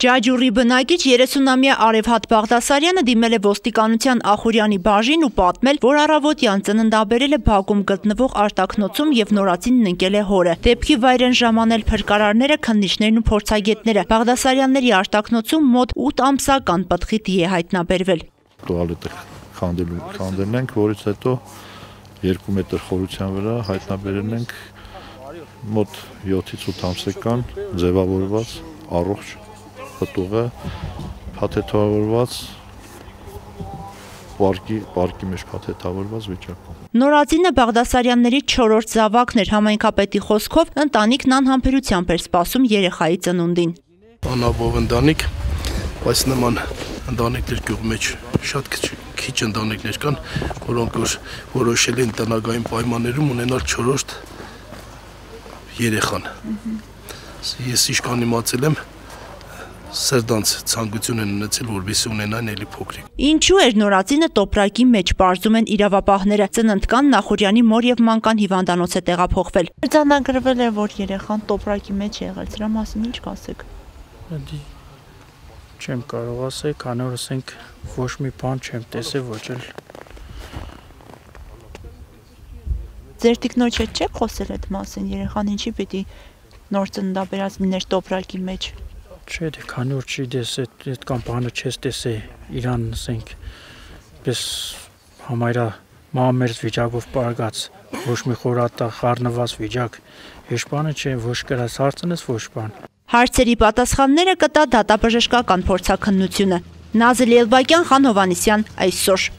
Ջաջուրի բնակիչ 30-ամյա Արևհատ Բաղդասարյանը դիմել է ոստիկանության Ախուրյանի բաժին ու պատմել, որ առավոտյան ծննդաբերել է բակում գտնվող արտաքնոցում եւ նորածինն ընկել է հորը։ Դեպքի վայր են ժամանել փրկարարները, քննիչներն ու փորձագետները։ Բաղդասարյանների արտաքնոցում մոտ 8 ամսական պտղի դի է հայտնաբերվել։ Տուալետը խանդել ենք, որից հետո 2 մետր խորության վրա հայտնաբերել ենք մոտ 7-ից 8 ամսական ձևավորված առողջ պտուղը փաթեթավորված պարկի մեջ փաթեթավորված վիճակում։ Նորածինը Բաղդասարյանների 4-րդ զավակն էր, համայնքապետի խոսքով ընտանիքն անհամբերությամբ էր սպասում երեխայի ծնունդին։ Անաբով ընտանիք, բայց նման ընտանիքներ գյուղի մեջ շատ քիչ ընտանիքներ կան, որոնք որոշել են տնտեսական պայմաններում ունենալ 4-րդ երեխան։ Ես իշքան իմացել եմ, սրտանց ցանկություն են ունեցել, որպեսզի ունենան էլի փոքրիկ։ Ինչու էր նորածինը տոպրակի մեջ, պարզում են իրավապահները։ Ծննդկան Ախուրյանի մոր եւ մանկան հիվանդանոց է տեղափոխվել։ Արձանագրվել է, որ երեխան տոպրակի մեջ է եղել, դրա մասին ինչ կասեք։ Չեմ կարող ասել, քանի որ ասենք ոչ մի բան չեմ տեսել, ոչ էլ։ Ձեր տիկնոջ հետ չեք խոսել այդ մասին, երեխան ինչի պիտի նոր ծննդաբերած լիներ տոպրակի մեջ։ Չէ, քանի որ չի տեսել, այդ կամ բանը չես տեսել, իրան ասենք, պես համարյա մամերս վիճակով պարգած, ոչ մի խորատա խառնված վիճակ, հեշտ բանը չէ, ոչ կրած հարցնես, ոչ բան։ Հարցերի պատասխանները կտա դատաբժշկական փորձաքննությունը։ Նազելի Էլբակյան, Խան Հովհաննիսյան, այսօր։